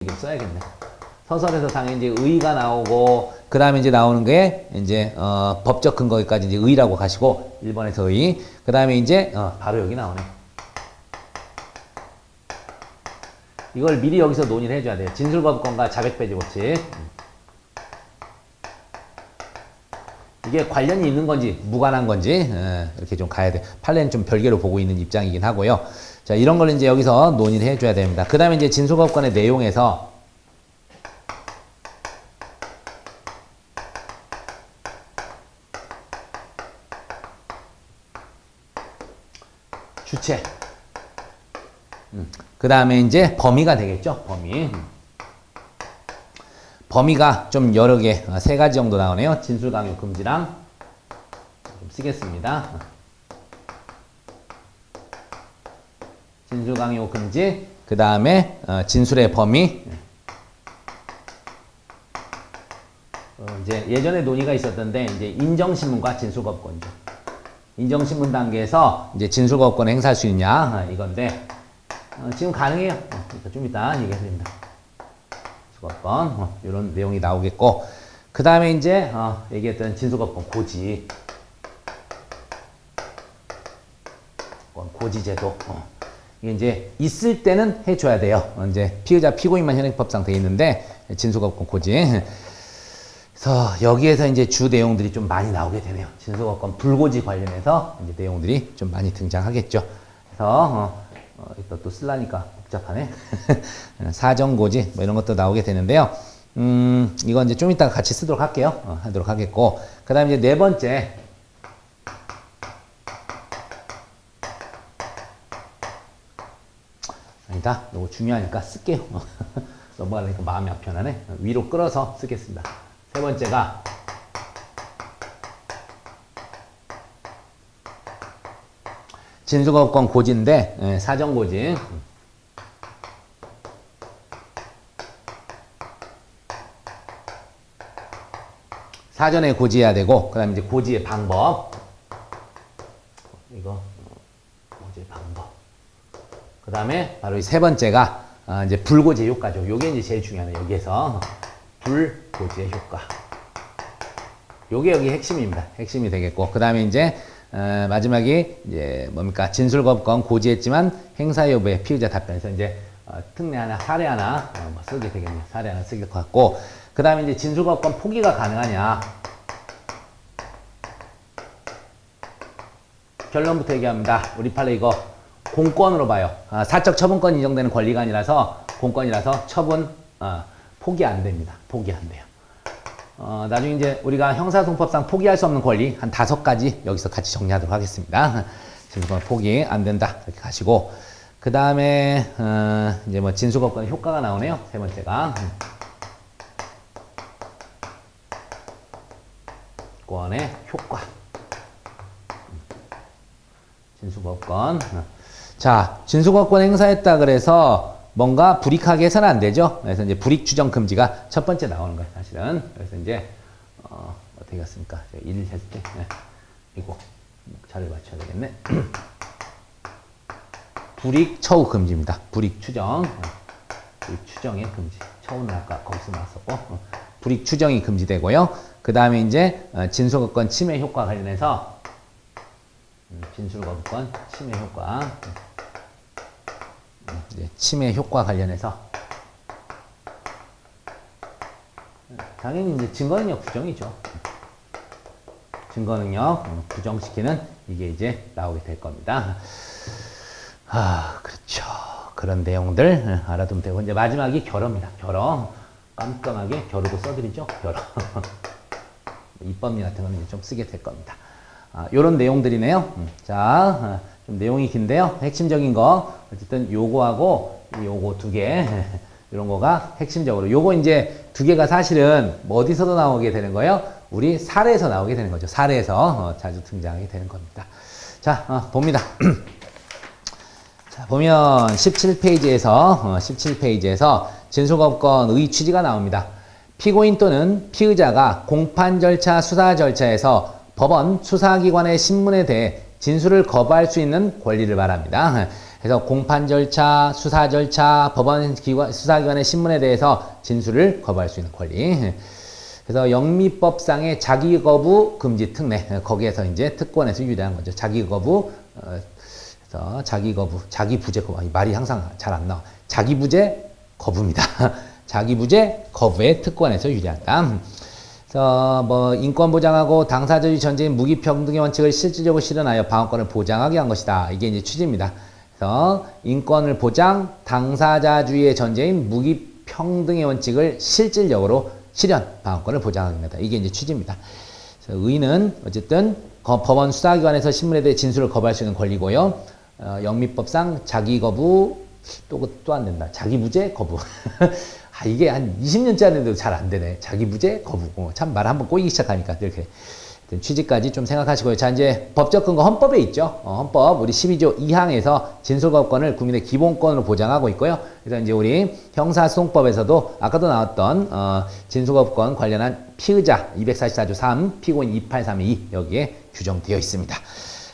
이걸 써야겠네. 서설에서 당연히 이제 의가 나오고, 그 다음에 이제 나오는 게, 이제, 법적 근거까지 이제 의라고 가시고, 1번에서 의. 그 다음에 이제, 바로 여기 나오네. 이걸 미리 여기서 논의를 해줘야 돼요. 진술거부권과 자백배제 법칙. 이게 관련이 있는 건지, 무관한 건지, 이렇게 좀 가야 돼. 판례는 좀 별개로 보고 있는 입장이긴 하고요. 자, 이런 걸 이제 여기서 논의를 해줘야 됩니다. 그 다음에 이제 진술거부권의 내용에서, 주체. 그 다음에 이제 범위가 되겠죠. 범위. 범위가 좀 여러 개, 세 가지 정도 나오네요. 진술 강요 금지랑 좀 쓰겠습니다. 진술 강요 금지, 그 다음에 진술의 범위. 이제 예전에 논의가 있었던데 이제 인정신문과 진술거부권이죠. 인정신문 단계에서 이제 진술거부권을 행사할 수 있냐 이건데 지금 가능해요. 좀 이따 얘기해드립니다. 진술거부권 이런 내용이 나오겠고, 그 다음에 이제 얘기했던 진술거부권 고지, 고지제도 이게 이제 있을 때는 해줘야 돼요. 이제 피의자 피고인만 현행법상 돼 있는데 진술거부권 고지. 그래서 여기에서 이제 주 내용들이 좀 많이 나오게 되네요. 진술거부권 불고지 관련해서 이제 내용들이 좀 많이 등장하겠죠. 그래서 또 쓰려니까 복잡하네. 사정고지 뭐 이런 것도 나오게 되는데요. 이건 이제 좀 이따가 같이 쓰도록 할게요. 하도록 하겠고, 그 다음에 이제 네 번째. 아니다. 이거 중요하니까 쓸게요. 넘어가려니까 마음이 아편하네. 위로 끌어서 쓰겠습니다. 세 번째가 진술거부권 고지인데 사정고지. 사전에 고지해야 되고, 그 다음에 이제 고지의 방법. 이거 고지의 방법. 그 다음에 바로 이 세 번째가 이제 불고지 효과죠. 요게 이제 제일 중요하네. 여기에서 불고지의 효과. 요게 여기 핵심입니다. 핵심이 되겠고, 그 다음에 이제 마지막이 이제 뭡니까? 진술거부권 고지했지만 행사 여부의 피의자 답변에서 이제 특례 하나, 사례 하나 뭐 쓰게 되겠네요. 사례 하나 쓰게 될 것 같고, 그 다음에 이제 진술거부권 포기가 가능하냐? 결론부터 얘기합니다. 우리 판례 이거 공권으로 봐요. 사적 처분권 인정되는 권리가 아니라서 공권이라서 처분 포기 안 됩니다. 포기 안 돼요. 나중에 이제 우리가 형사소송법상 포기할 수 없는 권리 한 5가지 여기서 같이 정리하도록 하겠습니다. 진술거부권 포기 안 된다 이렇게 가시고, 그 다음에 이제 뭐 진술거부권 효과가 나오네요. 세 번째가 권의 효과. 진술거부권. 자, 진술거부권 행사했다 그래서 뭔가 불이익하게 해서는 안 되죠. 그래서 이제 불이익 추정 금지가 첫 번째 나오는 거예요, 사실은. 그래서 이제 어떻게 갔습니까? 1 했을 때 이거 자를 맞춰야 되겠네. 불이익 처우 금지입니다. 불이익 추정. 불이익 추정의 금지. 처우는 아까 거기서 나왔었고, 불이익 추정이 금지되고요. 그 다음에 이제 진술거부권 침해 효과 관련해서 진술거부권 침해 효과. 침해 효과 관련해서 당연히 이제 증거능력 부정이죠. 증거능력 부정시키는 이게 이제 나오게 될 겁니다. 그렇죠. 그런 내용들 알아두면 되고, 이제 마지막이 결어입니다. 결어. 깜깜하게 결어도 써드리죠. 결어. 입법리 같은 거는 좀 쓰게 될 겁니다. 요런 내용들이네요. 자, 좀 내용이 긴데요. 핵심적인 거, 어쨌든 요거하고 요거 2개, 이런 거가 핵심적으로. 요거 이제 2개가 사실은 뭐 어디서도 나오게 되는 거예요? 우리 사례에서 나오게 되는 거죠. 사례에서 자주 등장하게 되는 겁니다. 자, 봅니다. 자, 보면 17페이지에서 진술거부권의 취지가 나옵니다. 피고인 또는 피의자가 공판 절차, 수사 절차에서 법원, 수사기관의 신문에 대해 진술을 거부할 수 있는 권리를 말합니다. 그래서 공판 절차, 수사 절차, 법원 기관, 수사기관의 신문에 대해서 진술을 거부할 수 있는 권리. 그래서 영미법상의 자기 거부 금지 특례. 거기에서 이제 특권에서 유리한 거죠. 자기 거부, 그래서 자기 거부, 자기 부재 거부. 말이 항상 잘 안 나와. 자기 부재 거부입니다. 자기 부재 거부의 특권에서 유리한다. 그래서 뭐 인권 보장하고 당사자주의 전제인 무기평등의 원칙을 실질적으로 실현하여 방어권을 보장하게 한 것이다. 이게 이제 취지입니다. 그래서 인권을 보장, 당사자주의의 전제인 무기평등의 원칙을 실질적으로 실현, 방어권을 보장합니다. 이게 이제 취지입니다. 그래서 의는 어쨌든 법원 수사기관에서 신문에 대해 진술을 거부할 수 있는 권리고요. 영미법상 자기 거부 또 안 된다. 자기 부재 거부. 이게 한 20년째 하는데도 잘 안 되네. 자기 부재 거부. 참 말 한번 꼬이기 시작하니까 이렇게 취지까지 좀 생각하시고요. 자, 이제 법적 근거 헌법에 있죠. 헌법 우리 12조 2항에서 진술거부권을 국민의 기본권으로 보장하고 있고요. 그래서 이제 우리 형사소송법에서도 아까도 나왔던 진술거부권 관련한 피의자 244조 3, 피고인 283이 여기에 규정되어 있습니다.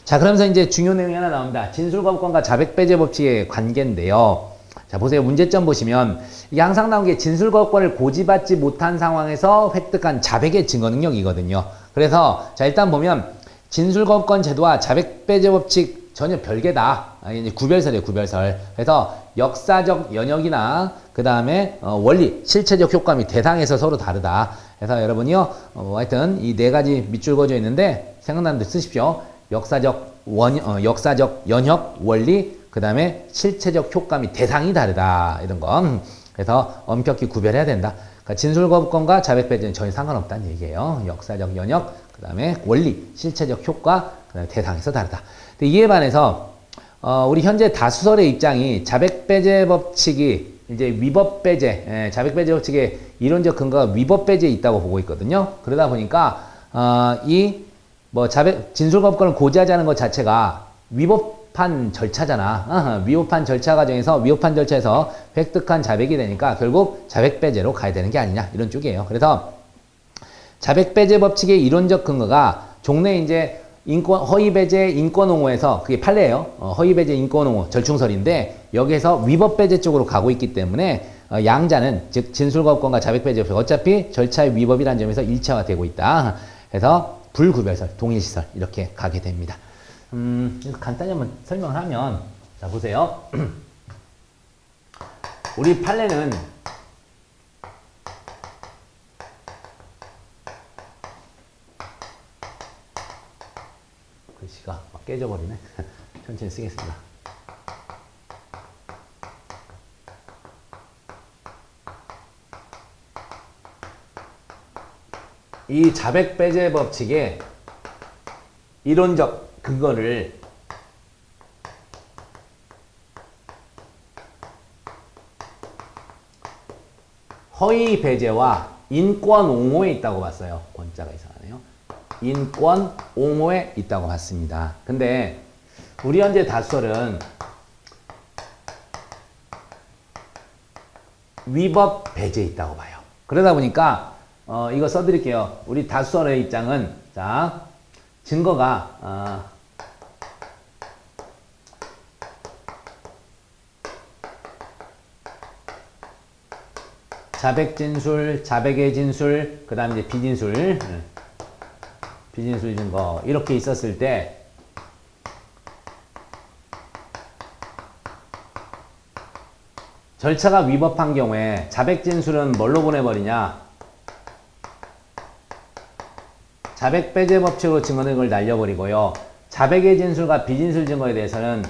자, 그러면서 이제 중요 내용이 하나 나옵니다. 진술거부권과 자백배제 법칙의 관계인데요. 자, 보세요. 문제점 보시면 이게 항상 나온 게 진술거부권을 고지받지 못한 상황에서 획득한 자백의 증거 능력이거든요. 그래서 자, 일단 보면 진술거부권 제도와 자백배제 법칙 전혀 별개다. 이제 구별설이에요. 구별설. 그래서 역사적 연역이나 그 다음에 원리, 실체적 효과 및 대상에서 서로 다르다. 그래서 여러분이요, 하여튼 이 네 가지 밑줄 그어져 있는데 생각나는 데 쓰십시오. 역사적 연역, 원리, 그 다음에 실체적 효과 및 대상이 다르다. 이런 거. 그래서 엄격히 구별해야 된다. 그러니까 진술거부권과 자백배제는 전혀 상관없다는 얘기예요. 역사적 연역, 그 다음에 원리, 실체적 효과, 그 다음에 대상에서 다르다. 근데 이에 반해서 우리 현재 다수설의 입장이 자백배제 법칙이 이제 위법배제, 자백배제 법칙의 이론적 근거가 위법배제에 있다고 보고 있거든요. 그러다 보니까 진술거부권을 고지하자는 것 자체가 위법한 절차잖아. 위법한 절차 과정에서 위법한 절차에서 획득한 자백이 되니까 결국 자백배제로 가야 되는 게 아니냐 이런 쪽이에요. 그래서 자백배제 법칙의 이론적 근거가 종래 이제 허위배제 인권옹호에서 그게 판례예요. 허위배제 인권옹호 절충설인데 여기에서 위법배제 쪽으로 가고 있기 때문에 양자는 즉 진술거부권과 자백배제 법칙 어차피 절차의 위법이라는 점에서 일체화되고 있다. 그래서 불구별설, 동일시설 이렇게 가게 됩니다. 간단히 한번 설명을 하면 자 보세요. 우리 판례는 글씨가 막 깨져버리네. 천천히 쓰겠습니다. 이 자백배제 법칙의 이론적 근거를 허위배제와 인권옹호에 있다고 봤어요. 권자가 이상하네요. 인권옹호에 있다고 봤습니다. 근데 우리 현재 다수설은 위법배제에 있다고 봐요. 그러다 보니까 이거 써드릴게요. 우리 다수설의 입장은 자 증거가 자백 진술, 자백의 진술, 그 다음에 이제 비진술, 비진술 증거 이렇게 있었을 때 절차가 위법한 경우에 자백 진술은 뭘로 보내버리냐? 자백 배제 법칙으로 증거 능력을 날려버리고요. 자백의 진술과 비진술 증거에 대해서는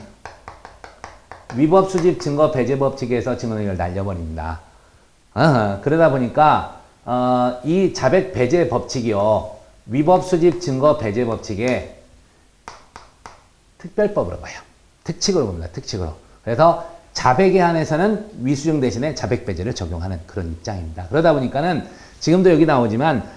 위법 수집 증거 배제 법칙에서 증거 능력을 날려버립니다. 그러다 보니까 이 자백 배제 법칙이요. 위법 수집 증거 배제 법칙의 특별법으로 봐요. 특칙으로 봅니다. 특칙으로. 그래서 자백에 한해서는 위수증 대신에 자백 배제를 적용하는 그런 입장입니다. 그러다 보니까는 지금도 여기 나오지만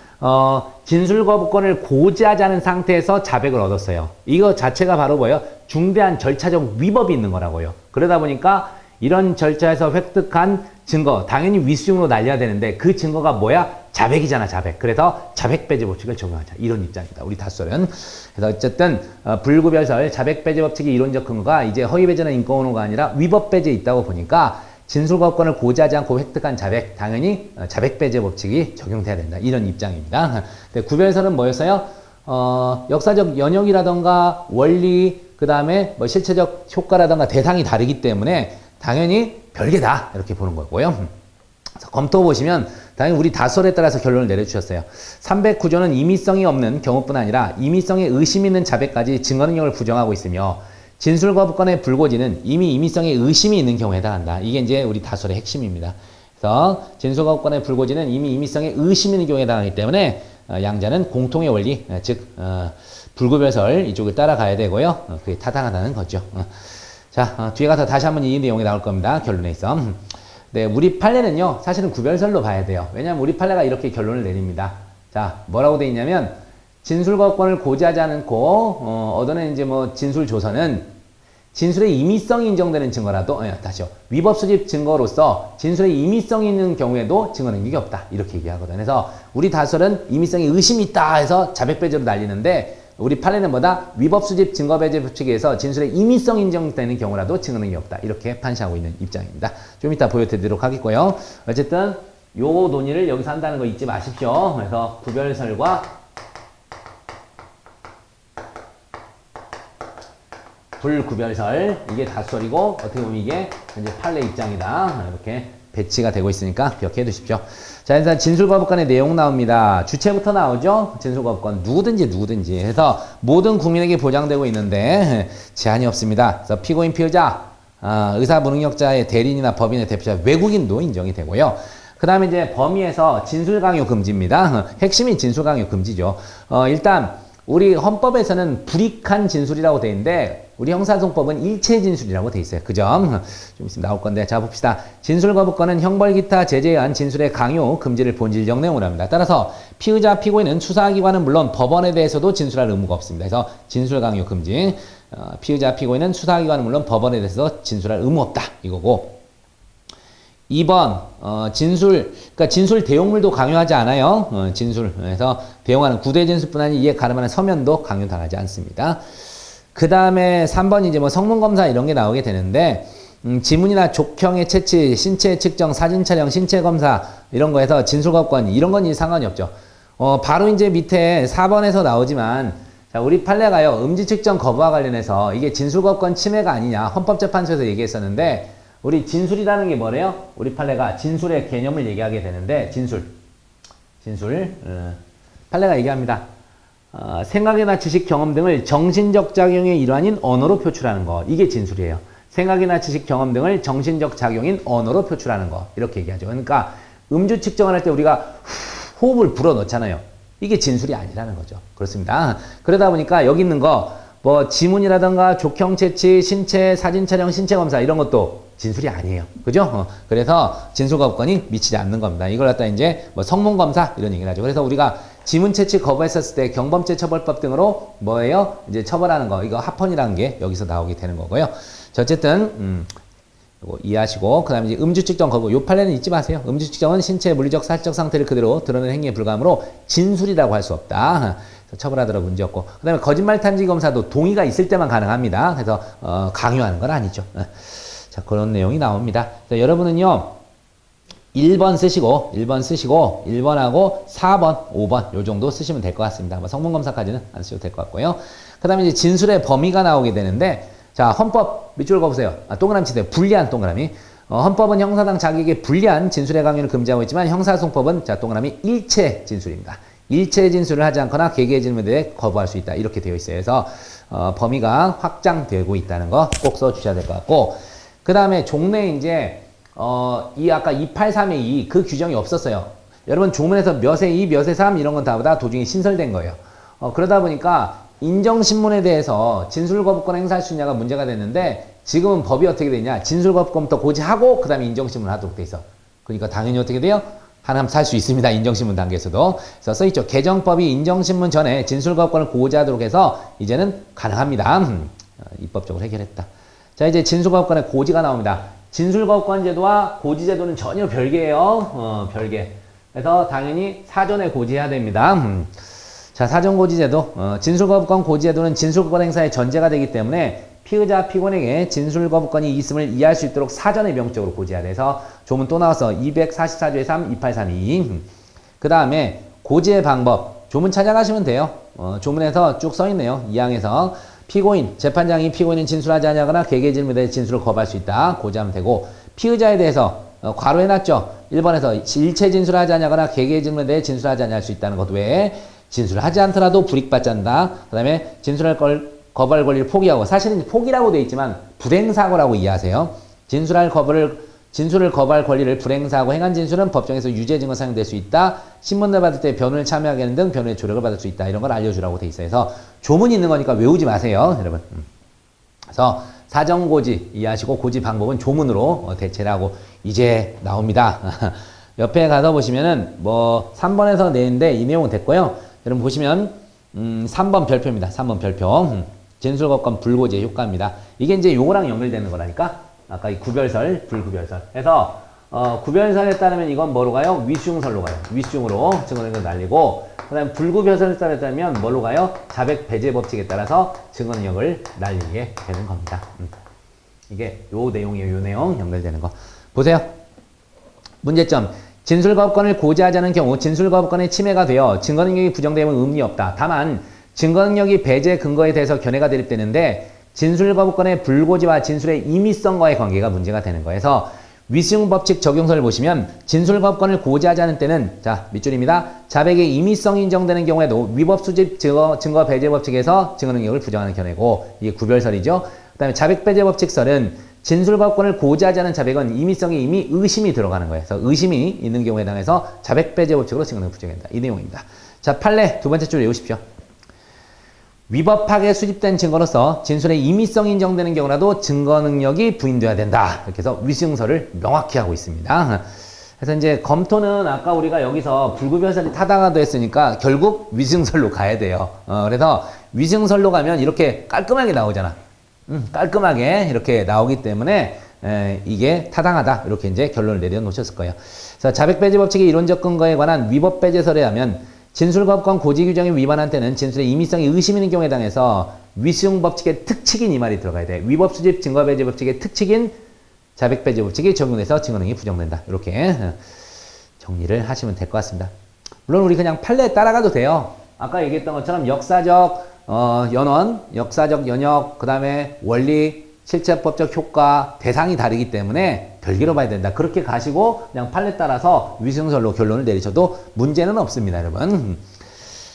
진술거부권을 고지하자는 상태에서 자백을 얻었어요. 이거 자체가 바로 뭐예요? 중대한 절차적 위법이 있는 거라고요. 그러다 보니까 이런 절차에서 획득한 증거, 당연히 위수증으로 날려야 되는데 그 증거가 뭐야? 자백이잖아, 자백. 그래서 자백배제 법칙을 적용하자. 이런 입장이다. 우리 다솔은. 그래서 어쨌든 불구별설 자백배제 법칙의 이론적 근거가 이제 허위배제나 인권오노가 아니라 위법배제에 있다고 보니까 진술거부권을 고지하지 않고 획득한 자백, 당연히 자백배제 법칙이 적용돼야 된다. 이런 입장입니다. 근데 구별설은 뭐였어요? 역사적 연역이라던가 원리, 그 다음에 뭐 실체적 효과라던가 대상이 다르기 때문에 당연히 별개다. 이렇게 보는 거고요. 검토 보시면 당연히 우리 다설에 따라서 결론을 내려주셨어요. 309조는 임의성이 없는 경우뿐 아니라 임의성에 의심 있는 자백까지 증거 능력을 부정하고 있으며 진술거부권의 불고지는 이미 임의성에 의심이 있는 경우에 해당한다. 이게 이제 우리 다설의 핵심입니다. 그래서 진술거부권의 불고지는 이미 임의성에 의심이 있는 경우에 해당하기 때문에 양자는 공통의 원리, 즉 불구별설 이쪽을 따라가야 되고요. 그게 타당하다는 거죠. 자, 뒤에 가서 다시 한번 이 내용이 나올 겁니다. 결론에 있어. 네, 우리 판례는요, 사실은 구별설로 봐야 돼요. 왜냐하면 우리 판례가 이렇게 결론을 내립니다. 자, 뭐라고 돼 있냐면, 진술거부권을 고지하지 않고, 얻어낸 이제 뭐 진술조서는 진술의 임의성이 인정되는 증거라도, 다시요. 위법수집 증거로서 진술의 임의성이 있는 경우에도 증거 능력이 없다. 이렇게 얘기하거든. 그래서 우리 다설은 임의성에 의심이 있다 해서 자백배제로 날리는데, 우리 판례는 뭐다? 위법수집 증거배제 법칙에 의해서 진술의 임의성 인정되는 경우라도 증거 능력이 없다. 이렇게 판시하고 있는 입장입니다. 좀 이따 보여드리도록 하겠고요. 어쨌든 요 논의를 여기서 한다는 거 잊지 마십시오. 그래서 구별설과 불구별설, 이게 다설이고 어떻게 보면 이게 이제 판례 입장이다. 이렇게 배치가 되고 있으니까 기억해 두십시오. 자, 일단 진술거부권의 내용 나옵니다. 주체부터 나오죠? 진술거부권. 누구든지. 해서 모든 국민에게 보장되고 있는데 제한이 없습니다. 그래서 피고인, 피의자, 의사 무능력자의 대리인이나 법인의 대표자, 외국인도 인정이 되고요. 그 다음에 이제 범위에서 진술강요 금지입니다. 핵심이 진술강요 금지죠. 일단 우리 헌법에서는 불이익한 진술이라고 돼 있는데 우리 형사소송법은 일체 진술이라고 돼 있어요. 그 점 좀 있으면 나올 건데, 자 봅시다. 진술거부권은 형벌 기타 제재에 의한 진술의 강요 금지를 본질적 내용으로 합니다. 따라서 피의자, 피고인은 수사기관은 물론 법원에 대해서도 진술할 의무가 없습니다. 그래서 진술 강요 금지. 피의자, 피고인은 수사기관은 물론 법원에 대해서 진술할 의무 없다. 이거고. 2번 그러니까 진술 대용물도 강요하지 않아요. 진술에서 대용하는 구대 진술뿐 아니라 이에 가름하는 서면도 강요당하지 않습니다. 그 다음에 3번 이제 뭐 성문검사 이런 게 나오게 되는데, 지문이나 족형의 채취, 신체 측정, 사진 촬영, 신체 검사 이런 거에서 진술거부권 이런 건 상관이 없죠. 바로 이제 밑에 4번에서 나오지만, 자, 우리 판례가요, 음지 측정 거부와 관련해서 이게 진술거부권 침해가 아니냐 헌법재판소에서 얘기했었는데, 우리 진술이라는 게 뭐래요? 우리 판례가 진술의 개념을 얘기하게 되는데, 진술 판례가 얘기합니다. 생각이나 지식, 경험 등을 정신적 작용의 일환인 언어로 표출하는 거, 이게 진술이에요. 생각이나 지식, 경험 등을 정신적 작용인 언어로 표출하는 거, 이렇게 얘기하죠. 그러니까 음주 측정을 할 때 우리가 호흡을 불어넣잖아요. 이게 진술이 아니라는 거죠. 그렇습니다. 그러다 보니까 여기 있는 거 뭐 지문이라든가 족형 채취, 신체 사진 촬영, 신체 검사 이런 것도 진술이 아니에요. 그죠? 그래서 진술거부권이 미치지 않는 겁니다. 이걸 갖다 이제 뭐 성문검사 이런 얘기를 하죠. 그래서 우리가 지문 채취 거부했었을 때 경범죄 처벌법 등으로 뭐예요? 이제 처벌하는 거, 이거 합헌이라는 게 여기서 나오게 되는 거고요. 자, 어쨌든 이거 이해하시고, 그 다음에 이제 음주 측정 거부, 요 판례는 잊지 마세요. 음주 측정은 신체의 물리적, 사실적 상태를 그대로 드러내는 행위에 불과하므로 진술이라고 할 수 없다. 처벌하더라도 문제없고, 그 다음에 거짓말 탐지 검사도 동의가 있을 때만 가능합니다. 그래서 강요하는 건 아니죠. 자, 그런 내용이 나옵니다. 자, 여러분은요 1번 쓰시고 1번하고 4번, 5번 요 정도 쓰시면 될 것 같습니다. 뭐 성문검사까지는 안 쓰셔도 될 것 같고요. 그 다음에 이제 진술의 범위가 나오게 되는데, 자, 헌법 밑줄 그어보세요. 동그라미 치세요. 불리한 동그라미. 헌법은 형사상 자기에게 불리한 진술의 강요를 금지하고 있지만 형사소송법은, 자, 동그라미 일체 진술입니다. 일체 진술을 하지 않거나 개개의 질문에 대해 거부할 수 있다. 이렇게 되어 있어요. 그래서 범위가 확장되고 있다는 거 꼭 써주셔야 될 것 같고, 그 다음에 종래 이제 이 아까 283의 2 그 규정이 없었어요. 여러분 조문에서 몇의 2, 몇의 3 이런 건 다보다 도중에 신설된 거예요. 그러다 보니까 인정신문에 대해서 진술거부권 행사할 수 있냐가 문제가 됐는데, 지금은 법이 어떻게 되냐, 진술거부권부터 고지하고 그 다음에 인정신문을 하도록 돼 있어. 그러니까 당연히 어떻게 돼요? 하나만 살 수 있습니다. 인정신문 단계에서도. 그래서 써있죠. 개정법이 인정신문 전에 진술거부권을 고지하도록 해서 이제는 가능합니다. 입법적으로 해결했다. 자, 이제 진술거부권의 고지가 나옵니다. 진술거부권 제도와 고지제도는 전혀 별개예요. 별개. 그래서 당연히 사전에 고지해야 됩니다. 자, 사전고지제도. 진술거부권 고지제도는 진술거부권 행사의 전제가 되기 때문에 피의자, 피고인에게 진술거부권이 있음을 이해할 수 있도록 사전에 명적으로 고지해야 돼서 조문 또 나와서 244조의 3, 283이. 그 다음에 고지의 방법. 조문 찾아가시면 돼요. 조문에서 쭉 써있네요. 2항에서 피고인, 재판장이 피고인은 진술하지 않냐거나 개개 질문에 대해 진술을 거부할 수 있다. 고지하면 되고 그자에 대해서 괄호 해놨죠. 1번에서 일체 진술하지 않냐거나 개개 질문에 대해 진술하지 않을 수 있다는 것 외에 진술을 하지 않더라도 불이익받지 않는다. 그 다음에 진술할 거부할 권리를 포기하고 사실은 포기라고 되어 있지만 불행사고라고 이해하세요. 진술을 거부할 권리를 불행사하고 행한 진술은 법정에서 유죄 증거 사용될 수 있다. 신문을 받을 때 변호를 참여하게 하는 등 변호의 조력을 받을 수 있다. 이런 걸 알려주라고 돼 있어요. 그래서 조문이 있는 거니까 외우지 마세요, 여러분. 그래서 사전고지 이해하시고 고지 방법은 조문으로 대체를 하고 이제 나옵니다. 옆에 가서 보시면은 뭐 3번에서 내는데 이 내용은 됐고요. 여러분 보시면 3번 별표입니다. 3번 별표. 진술거부권 불고지의 효과입니다. 이게 이제 요거랑 연결되는 거라니까. 아까 이 구별설, 불구별설. 그래서 구별설에 따르면 이건 뭐로 가요? 위수증설로 가요. 위수증으로 증거능력을 날리고 그 다음에 불구별설에 따르면 뭘로 가요? 자백 배제 법칙에 따라서 증거능력을 날리게 되는 겁니다. 이게 요 내용이에요. 요 내용 연결되는 거. 보세요. 문제점. 진술거부권을 고지하자는 경우 진술거부권의 침해가 되어 증거능력이 부정되면 의문이 없다. 다만 증거능력이 배제 근거에 대해서 견해가 대립되는데 진술거부권의 불고지와 진술의 임의성과의 관계가 문제가 되는 거예요. 그래서 위수증법칙 적용서를 보시면 진술거부권을 고지하지 않은 때는 자 밑줄입니다. 자백의 임의성이 인정되는 경우에도 위법수집 증거 배제법칙에서 증거능력을 부정하는 견해고 이게 구별설이죠. 그 다음에 자백배제법칙설은 진술거부권을 고지하지 않은 자백은 임의성에 이미 의심이 들어가는 거예요. 그래서 의심이 있는 경우에 해당해서 자백배제법칙으로 증거능력을 부정한다. 이 내용입니다. 자, 판례 두 번째 줄 외우십시오. 위법하게 수집된 증거로서 진술의 임의성이 인정되는 경우라도 증거능력이 부인돼야 된다. 이렇게 해서 위수증설을 명확히 하고 있습니다. 그래서 이제 검토는 아까 우리가 여기서 불구별설이 타당하다 했으니까 결국 위수증설로 가야 돼요. 그래서 위수증설로 가면 이렇게 깔끔하게 나오잖아. 깔끔하게 이렇게 나오기 때문에 이게 타당하다. 이렇게 이제 결론을 내려놓으셨을 거예요. 그래서 자백배제법칙의 이론적 근거에 관한 위법배제설에 하면 진술거부권 고지 규정에 위반한 때는 진술의 임의성이 의심 있는 경우에 해당해서 위수증법칙의 특칙인 이 말이 들어가야 돼. 위법수집 증거배제법칙의 특칙인 자백배제법칙이 적용돼서 증거능력이 부정된다. 이렇게 정리를 하시면 될 것 같습니다. 물론 우리 그냥 판례에 따라가도 돼요. 아까 얘기했던 것처럼 역사적 연원, 역사적 연역, 그 다음에 원리, 실체법적 효과, 대상이 다르기 때문에 별개로 봐야 된다. 그렇게 가시고 그냥 판례 따라서 위수증설로 결론을 내리셔도 문제는 없습니다, 여러분.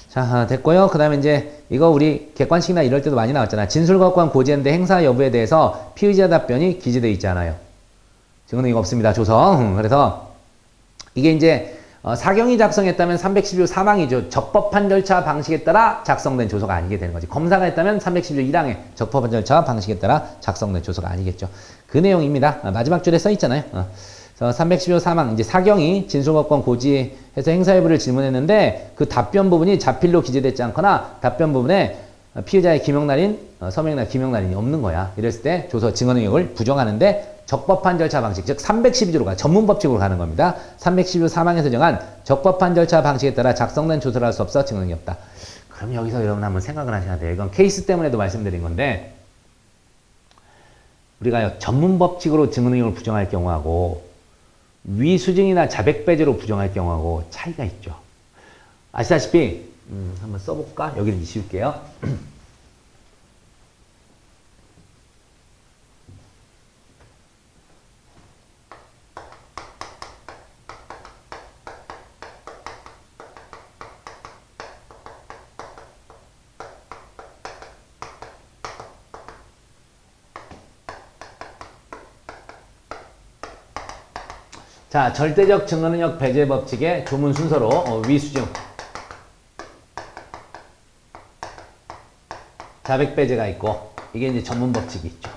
자, 됐고요. 그 다음에 이제 이거 우리 객관식이나 이럴 때도 많이 나왔잖아. 진술거부권 고지했는데 행사 여부에 대해서 피의자 답변이 기재되어 있잖아요. 증거능력 없습니다. 조성. 그래서 이게 이제 사경이 작성했다면 312조 3항이죠. 적법한 절차 방식에 따라 작성된 조서가 아니게 되는 거지. 검사가 했다면 312조 1항에 적법한 절차 방식에 따라 작성된 조서가 아니겠죠. 그 내용입니다. 마지막 줄에 써 있잖아요. 그래서 312조 3항 이제 사경이 진술거부권 고지해서 행사 여부를 질문했는데 그 답변 부분이 자필로 기재되지 않거나 답변 부분에 피의자의 기명날인, 서명날, 기명날인이 없는 거야. 이랬을 때 조서 증거능력을 부정하는데 적법한 절차 방식, 즉 312조로 가 전문법칙으로 가는 겁니다. 312조 3항에서 정한 적법한 절차 방식에 따라 작성된 조서를 할 수 없어 증거능력이 없다. 그럼 여기서 여러분 한번 생각을 하셔야 돼요. 이건 케이스 때문에도 말씀드린 건데 우리가 전문법칙으로 증거능력을 부정할 경우하고 위수증이나 자백배제로 부정할 경우하고 차이가 있죠. 아시다시피 한번 써볼까? 여기는 지울게요. 자, 절대적 증거능력 배제 법칙의 조문 순서로 위수증, 자백 배제가 있고 이게 이제 전문 법칙이 있죠.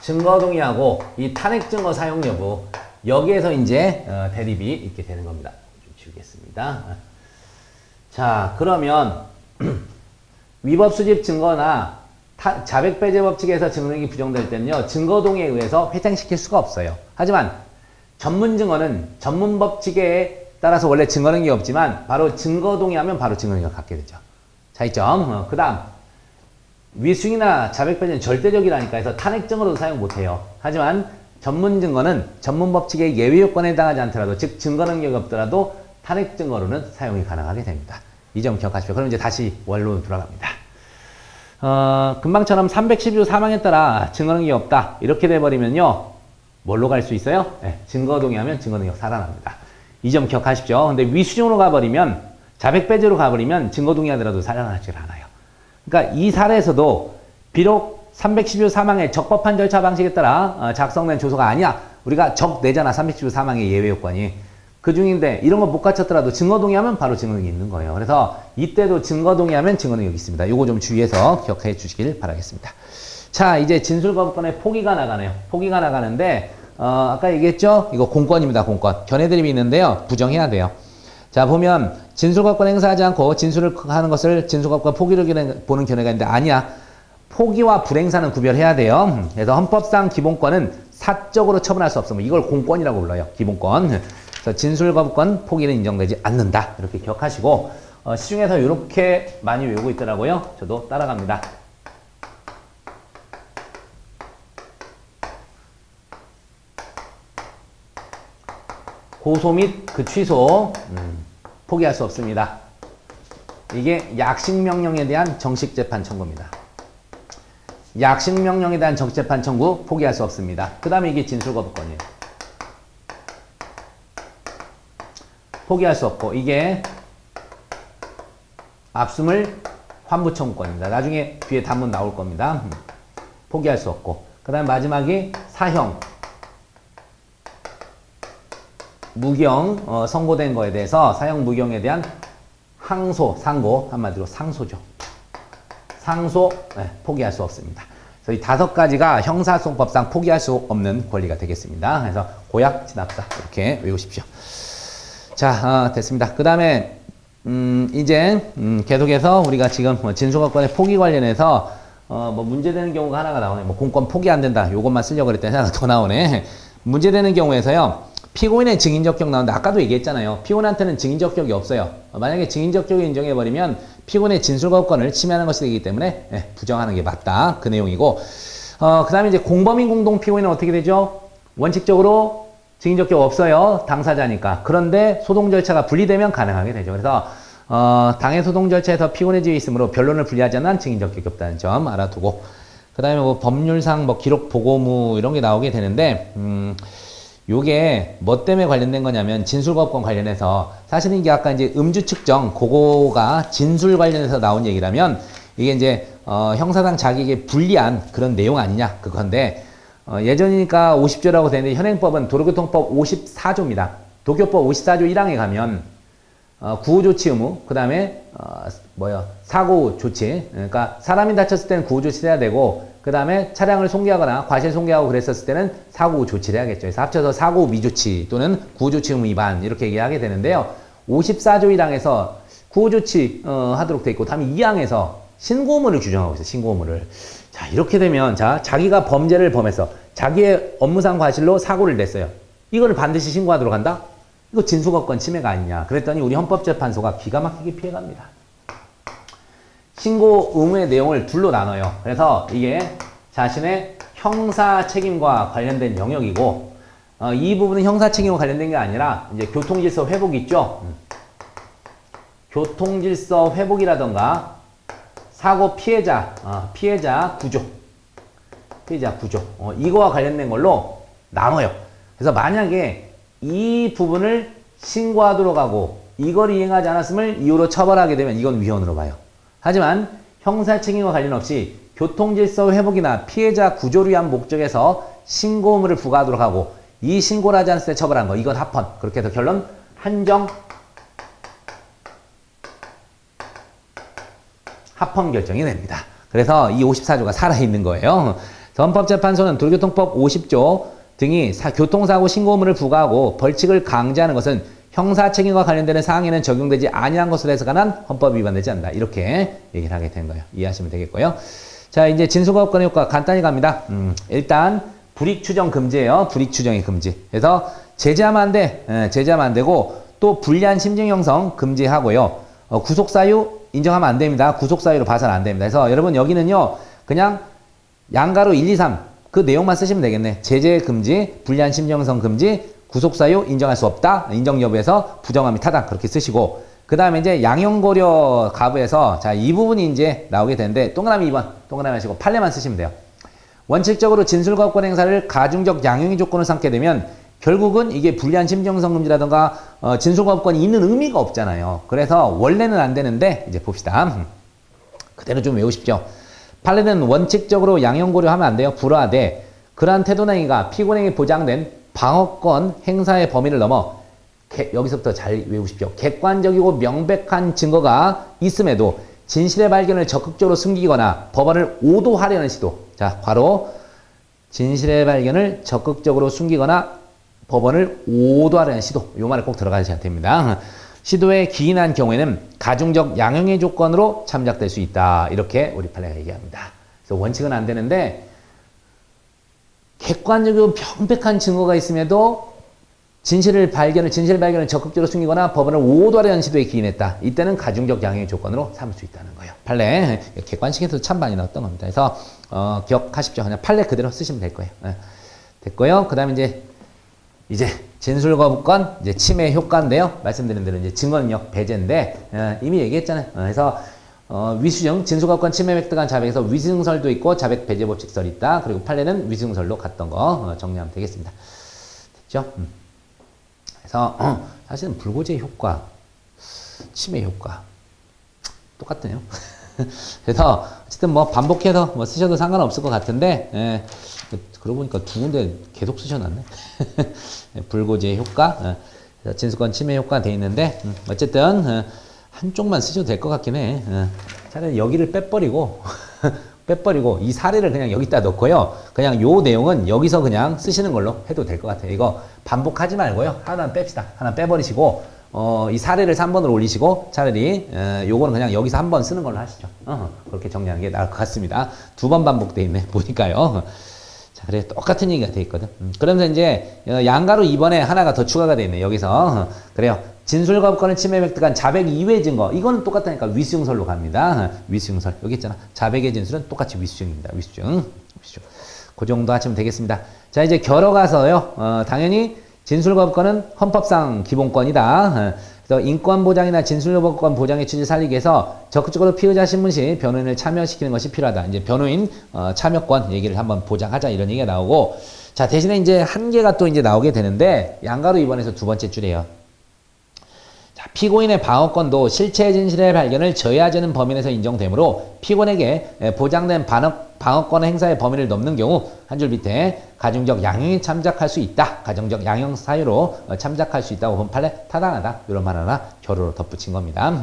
증거 동의하고 이 탄핵 증거 사용 여부 여기에서 이제 대립이 있게 되는 겁니다. 좀 지우겠습니다. 자, 그러면 위법 수집 증거나 자백배제 법칙에서 증거능력이 부정될 때는요, 증거동의에 의해서 회생시킬 수가 없어요. 하지만 전문 증거는 전문 법칙에 따라서 원래 증거능력이 없지만 바로 증거동의하면 바로 증거능력을 갖게 되죠. 차이점. 그 다음 위증이나 자백배제는 절대적이라니까 해서 탄핵증거로도 사용 못해요. 하지만 전문 증거는 전문 법칙의 예외 요건에 해당하지 않더라도, 즉 증거능력이 없더라도 탄핵증거로는 사용이 가능하게 됩니다. 이 점 기억하십시오. 그럼 이제 다시 원로 돌아갑니다. 금방처럼 312조 사망에 따라 증거능력이 없다 이렇게 돼버리면요, 뭘로 갈 수 있어요? 네, 증거동의하면 증거능력 살아납니다. 이 점 기억하십시오. 근데 위수증으로 가버리면, 자백배제로 가버리면 증거동의하더라도 살아나질 않아요. 그러니까 이 사례에서도 비록 312조 사망의 적법한 절차 방식에 따라 작성된 조서가 아니야, 우리가 적 내잖아. 312조 사망의 예외 요건이 그 중인데 이런 거 못 갖췄더라도 증거동의하면 바로 증거능력이 있는 거예요. 그래서 이때도 증거동의하면 증거능력이 있습니다. 요거 좀 주의해서 기억해 주시길 바라겠습니다. 자, 이제 진술거부권의 포기가 나가네요. 포기가 나가는데 아까 얘기했죠? 이거 공권입니다. 공권. 견해드립이 있는데요, 부정해야 돼요. 자, 보면 진술거부권 행사하지 않고 진술을 하는 것을 진술거부권 포기를 보는 견해가 있는데 아니야. 포기와 불행사는 구별해야 돼요. 그래서 헌법상 기본권은 사적으로 처분할 수 없으면 이걸 공권이라고 불러요. 기본권. 그래서 진술거부권 포기는 인정되지 않는다. 이렇게 기억하시고, 시중에서 이렇게 많이 외우고 있더라고요. 저도 따라갑니다. 고소 및 그 취소 포기할 수 없습니다. 이게 약식명령에 대한 정식재판 청구입니다. 약식명령에 대한 정식재판 청구 포기할 수 없습니다. 그 다음에 이게 진술거부권이에요. 포기할 수 없고, 이게 압수물 환부 청구권입니다. 나중에 뒤에 단문 나올 겁니다. 포기할 수 없고, 그 다음 마지막이 사형 무경 선고된 거에 대해서 사형 무경에 대한 항소, 상고, 한마디로 상소죠. 상소 포기할 수 없습니다. 그래서 이 5가지가 형사소송법상 포기할 수 없는 권리가 되겠습니다. 그래서 고약, 진압사 이렇게 외우십시오. 자, 됐습니다. 그 다음에 이제 계속해서 우리가 지금 진술거부권의 포기 관련해서 뭐 문제되는 경우가 하나가 나오네. 뭐 공권 포기 안 된다. 요것만 쓰려고 그랬더니 하나가 더 나오네. 문제되는 경우에서요, 피고인의 증인적격 나오는데 아까도 얘기했잖아요. 피고인한테는 증인적격이 없어요. 만약에 증인적격을 인정해버리면 피고인의 진술거부권을 침해하는 것이 되기 때문에 부정하는 게 맞다. 그 내용이고, 그 다음에 이제 공범인 공동 피고인은 어떻게 되죠? 원칙적으로 증인적격 없어요. 당사자니까. 그런데 소동 절차가 분리되면 가능하게 되죠. 그래서 당해 소동 절차에서 피고인의 지위에 있으므로 변론을 분리하지 않는 증인적격이 없다는 점 알아두고, 그 다음에 뭐 법률상 뭐 기록 보고무 이런 게 나오게 되는데, 요게 뭐 때문에 관련된 거냐면 진술거부권 관련해서, 사실은 이게 아까 이제 음주 측정 그거가 진술 관련해서 나온 얘기라면 이게 이제 형사상 자기에게 불리한 그런 내용 아니냐 그건데, 예전이니까 50조라고 되는데 현행법은 도로교통법 54조입니다. 도교법 54조 1항에 가면 구호조치 의무, 그 다음에 사고 조치, 그러니까 사람이 다쳤을 때는 구호조치를 해야 되고, 그 다음에 차량을 손괴하거나 과실 손괴하고 그랬었을 때는 사고 조치를 해야겠죠. 그래서 합쳐서 사고 미조치 또는 구호조치 의무 위반 이렇게 얘기하게 되는데요. 54조 1항에서 구호조치 하도록 돼 있고, 다음에 2항에서 신고 의무를 규정하고 있어요. 신고 의무를. 자, 이렇게 되면 자기가 범죄를 범해서 자기의 업무상 과실로 사고를 냈어요. 이거를 반드시 신고하도록 한다? 이거 진술거부권 침해가 아니냐. 그랬더니 우리 헌법재판소가 기가 막히게 피해갑니다. 신고 의무의 내용을 둘로 나눠요. 그래서 이게 자신의 형사 책임과 관련된 영역이고, 이 부분은 형사 책임과 관련된 게 아니라 이제 교통질서 회복 있죠. 교통질서 회복이라던가 사고 피해자 구조, 이거와 관련된 걸로 나눠요. 그래서 만약에 이 부분을 신고하도록 하고 이걸 이행하지 않았음을 이유로 처벌하게 되면 이건 위헌으로 봐요. 하지만 형사 책임과 관련 없이 교통질서 회복이나 피해자 구조를 위한 목적에서 신고 의무를 부과하도록 하고 이 신고를 하지 않았을 때 처벌한 거, 이건 합헌. 그렇게 해서 결론 한정 합헌 결정이 됩니다. 그래서 이 54조가 살아있는 거예요. 헌법재판소는 도로교통법 50조 등이 교통사고 신고 의무를 부과하고 벌칙을 강제하는 것은 형사 책임과 관련되는 사항에는 적용되지 아니한 것으로 해서 관한 헌법 위반되지 않는다. 이렇게 얘기를 하게 된 거예요. 이해하시면 되겠고요. 자, 이제 진술거부권의 효과 간단히 갑니다. 일단 불이익 추정 금지예요. 불이익 추정이 금지. 그래서 제재하면 안 돼. 제재하면 안 되고 또 불리한 심증 형성 금지하고요. 구속 사유 인정하면 안 됩니다. 구속 사유로 봐서는 안 됩니다. 그래서 여러분 여기는요. 그냥 양가로 1, 2, 3 그 내용만 쓰시면 되겠네. 제재 금지, 불리한 심증 형성 금지, 구속 사유 인정할 수 없다. 인정 여부에서 부정함이 타당 그렇게 쓰시고 그 다음에 이제 양형고려 가부에서 자, 이 부분이 이제 나오게 되는데 동그라미 2번 동그라미 하시고 판례만 쓰시면 돼요. 원칙적으로 진술거부권 행사를 가중적 양형의 조건을 삼게 되면 결국은 이게 불리한 심증형성 금지라든가 진술거부권이 있는 의미가 없잖아요. 그래서 원래는 안 되는데 이제 봅시다. 그대로 좀 외우십시오. 판례는 원칙적으로 양형 고려하면 안 돼요. 불허하되 그러한 태도나 행위가 피고인에게 보장된 방어권 행사의 범위를 넘어 여기서부터 잘 외우십시오. 객관적이고 명백한 증거가 있음에도 진실의 발견을 적극적으로 숨기거나 법원을 오도하려는 시도. 자, 바로 진실의 발견을 적극적으로 숨기거나 법원을 오도하려는 시도. 요 말을 꼭 들어가셔야 됩니다. 시도에 기인한 경우에는 가중적 양형의 조건으로 참작될 수 있다. 이렇게 우리 판례가 얘기합니다. 그래서 원칙은 안 되는데 객관적이고 명백한 증거가 있음에도 진실의 발견을 적극적으로 숨기거나 법원을 오도하려는 시도에 기인했다. 이때는 가중적 양형의 조건으로 삼을 수 있다는 거예요. 판례 객관식에서도 참 많이 나왔던 겁니다. 그래서 기억하십시오. 그냥 판례 그대로 쓰시면 될 거예요. 됐고요. 그 다음에 이제 진술거부권 이제 침해 효과인데요. 말씀드린 대로 이제 증거능력 배제인데 이미 얘기했잖아요. 그래서 위수증 진술거부권 침해 획득한 자백에서 위증설도 있고 자백 배제 법칙설이 있다. 그리고 판례는 위증설로 갔던 거 정리하면 되겠습니다. 됐죠? 그래서 사실은 불고지의 효과, 침해 효과 똑같네요. 그래서 어쨌든 뭐 반복해서 뭐 쓰셔도 상관없을 것 같은데 그러고 보니까 두 군데 계속 쓰셔놨네. 불고지의 효과, 진술권 침해 효과 돼 있는데 어쨌든 한쪽만 쓰셔도 될 것 같긴 해. 차라리 여기를 빼버리고 이 사례를 그냥 여기다 넣고요. 그냥 요 내용은 여기서 그냥 쓰시는 걸로 해도 될 것 같아요. 이거 반복하지 말고요. 하나 뺍시다. 하나 빼버리시고 이 사례를 3번으로 올리시고 차라리 요거는 그냥 여기서 한 번 쓰는 걸로 하시죠. 그렇게 정리하는 게 나을 것 같습니다. 2번 반복돼 있네. 보니까요. 자, 그래 똑같은 얘기가 돼 있거든. 그러면서 이제 양가로 2번에 하나가 더 추가가 돼 있네. 여기서 그래요. 진술거부권을 침해 획득한 자백 이외의 증거. 이거는 똑같다니까 위수증설로 갑니다. 위수증설. 여기 있잖아. 자백의 진술은 똑같이 위수증입니다. 위수증. 그 정도 하시면 되겠습니다. 자, 이제 결어 가서요. 당연히 진술거부권은 헌법상 기본권이다. 그래서 인권보장이나 진술거부권 보장의 취지를 살리기 위해서 적극적으로 피의자 신문 시 변호인을 참여시키는 것이 필요하다. 이제 변호인 참여권 얘기를 한번 보장하자 이런 얘기가 나오고 자, 대신에 이제 한계가 또 이제 나오게 되는데 양가로 2번에서 두 번째 줄이에요. 자, 피고인의 방어권도 실체 진실의 발견을 저해하자는 범위 내에서 인정되므로 피고인에게 보장된 방어권 행사의 범위를 넘는 경우 한 줄 밑에 가중적 양형에 참작할 수 있다. 가중적 양형 사유로 참작할 수 있다고 본 판례 타당하다. 이런 말 하나 결으로 덧붙인 겁니다.